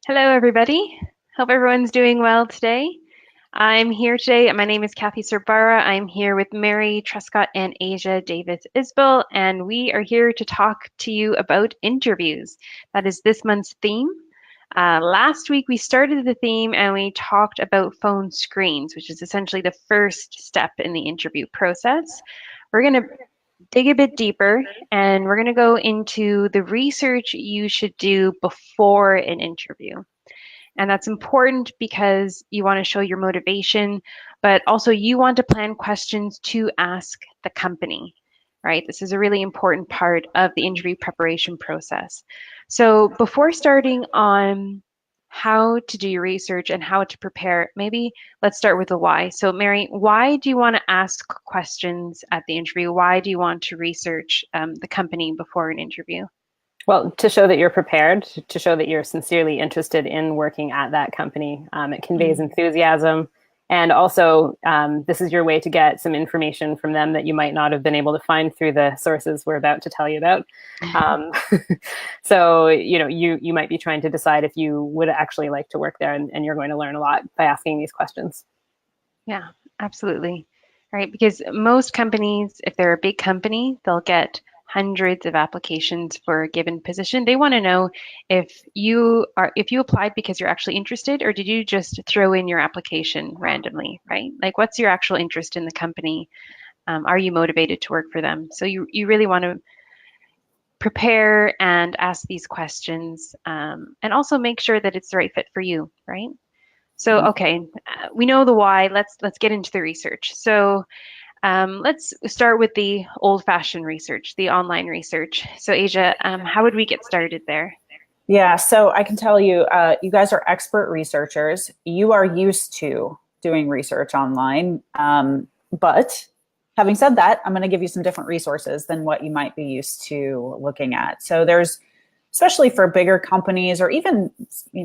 Hello, everybody. Hope everyone's doing well today. I'm here today. My name is Kathy Sorbara. I'm here with Mary Truscott and Asia Davis Isbell, and we are here to talk to you about interviews. That is this month's theme. Last week, we started the theme and we talked about phone screens, which is essentially the first step in the interview process. We're going to dig a bit deeper and we're going to go into the research you should do before an interview. And that's important because you want to show your motivation, but also you want to plan questions to ask the company, right? This is a really important part of the interview preparation process. So before starting on how to do your research and how to prepare, maybe let's start with the why. So Mary, why do you want to ask questions at the interview? Why do you want to research the company before an interview? Well, to show that you're prepared, to show that you're sincerely interested in working at that company. It conveys enthusiasm. And also, this is your way to get some information from them that you might not have been able to find through the sources we're about to tell you about. So, you might be trying to decide if you would actually like to work there, and you're going to learn a lot by asking these questions. Yeah, absolutely. Right, because most companies, if they're a big company, they'll get hundreds of applications for a given position. They want to know if you applied because you're actually interested, or did you just throw in your application randomly, right? Like, what's your actual interest in the company? Are you motivated to work for them? So you really want to prepare and ask these questions, and also make sure that it's the right fit for you, right? So, okay, we know the why. Let's get into the research. So, let's start with the old-fashioned research, the online research. So, Asia, how would we get started there? Yeah, so I can tell you, you guys are expert researchers. You are used to doing research online. But having said that, I'm going to give you some different resources than what you might be used to looking at. So there's, especially for bigger companies or even,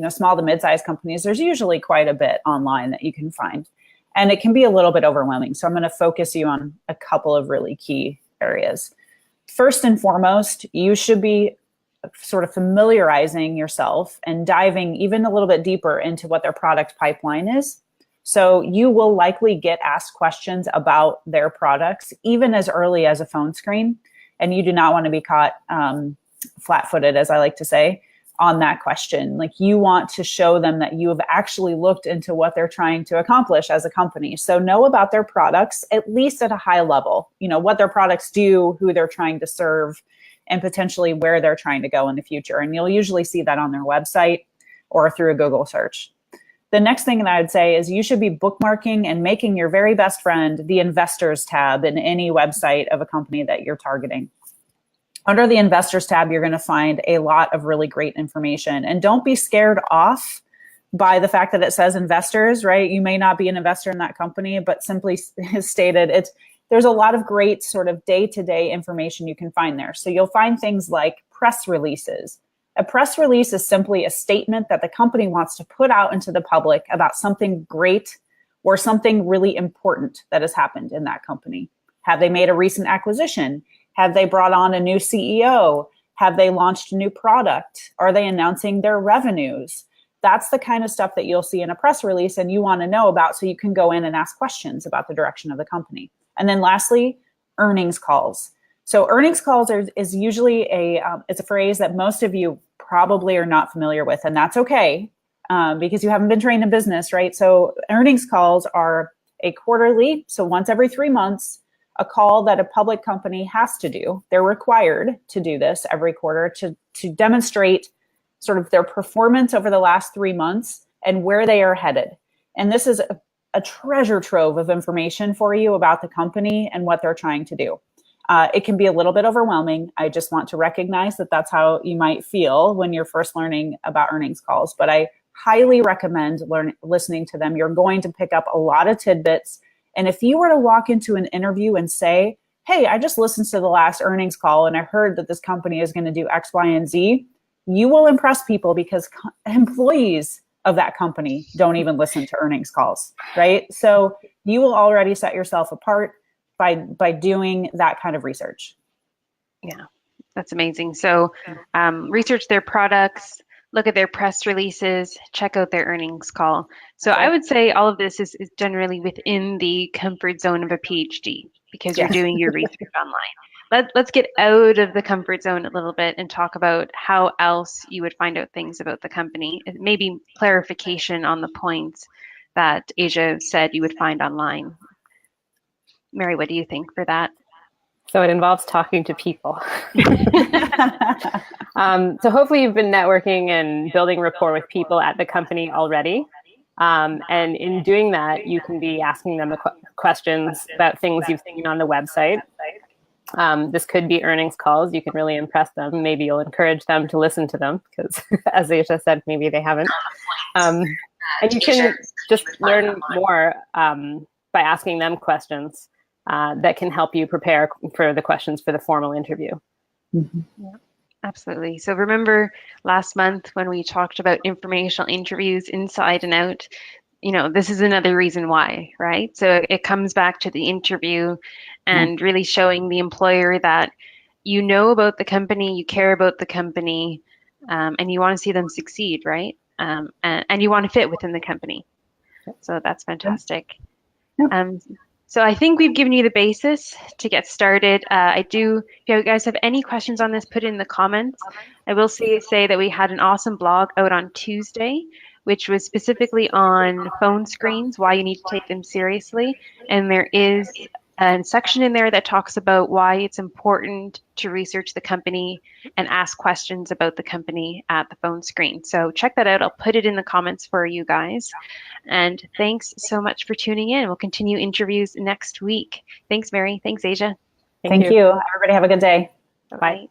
small to mid-sized companies, there's usually quite a bit online that you can find. And it can be a little bit overwhelming. So I'm going to focus you on a couple of really key areas. First and foremost, you should be sort of familiarizing yourself and diving even a little bit deeper into what their product pipeline is. So you will likely get asked questions about their products, even as early as a phone screen. And you do not want to be caught flat-footed, as I like to say, on that question. Like, you want to show them that you have actually looked into what they're trying to accomplish as a company. So know about their products, at least at a high level, what their products do, who they're trying to serve, and potentially where they're trying to go in the future. And you'll usually see that on their website or through a Google search. The next thing that I would say is you should be bookmarking and making your very best friend the investors tab in any website of a company that you're targeting. Under the investors tab, you're going to find a lot of really great information. And don't be scared off by the fact that it says investors, right? You may not be an investor in that company, but simply stated, there's a lot of great sort of day-to-day information you can find there. So you'll find things like press releases. A press release is simply a statement that the company wants to put out into the public about something great or something really important that has happened in that company. Have they made a recent acquisition? Have they brought on a new CEO? Have they launched a new product? Are they announcing their revenues? That's the kind of stuff that you'll see in a press release and you want to know about, so you can go in and ask questions about the direction of the company. And then lastly, earnings calls. So earnings calls is usually it's a phrase that most of you probably are not familiar with, and that's okay, because you haven't been trained in business, right? So earnings calls are a quarterly, so once every 3 months, a call that a public company has to do. They're required to do this every quarter to demonstrate sort of their performance over the last 3 months and where they are headed. And this is a treasure trove of information for you about the company and what they're trying to do. It can be a little bit overwhelming. I just want to recognize that that's how you might feel when you're first learning about earnings calls. But I highly recommend listening to them. You're going to pick up a lot of tidbits. And if you were to walk into an interview and say, hey, I just listened to the last earnings call and I heard that this company is going to do X, Y, and Z, you will impress people, because employees of that company don't even listen to earnings calls, right? So you will already set yourself apart by doing that kind of research. Yeah, that's amazing. So research their products, look at their press releases, check out their earnings call. So That's I right. would say all of this is generally within the comfort zone of a PhD because you're Yes. doing your research online. Let's get out of the comfort zone a little bit and talk about how else you would find out things about the company. Maybe clarification on the points that Asia said you would find online. Mary, what do you think for that? So it involves talking to people. So hopefully you've been networking and building rapport with people at the company already. And in doing that, you can be asking them questions about things you've seen on the website. This could be earnings calls. You can really impress them. Maybe you'll encourage them to listen to them because, as Asia said, maybe they haven't. And you can just learn more by asking them questions that can help you prepare for the questions for the formal interview. Mm-hmm. Yeah, absolutely. So remember last month when we talked about informational interviews inside and out, this is another reason why, right? So it comes back to the interview and really showing the employer that you know about the company, you care about the company, and you want to see them succeed, right? And you want to fit within the company. So that's fantastic. Yeah. So I think we've given you the basis to get started. If you guys have any questions on this, put it in the comments. I will say that we had an awesome blog out on Tuesday, which was specifically on phone screens, why you need to take them seriously. And there is a section in there that talks about why it's important to research the company and ask questions about the company at the phone screen. So check that out. I'll put it in the comments for you guys. And thanks so much for tuning in. We'll continue interviews next week. Thanks, Mary. Thanks, Asia. Thank you. Everybody have a good day. Bye.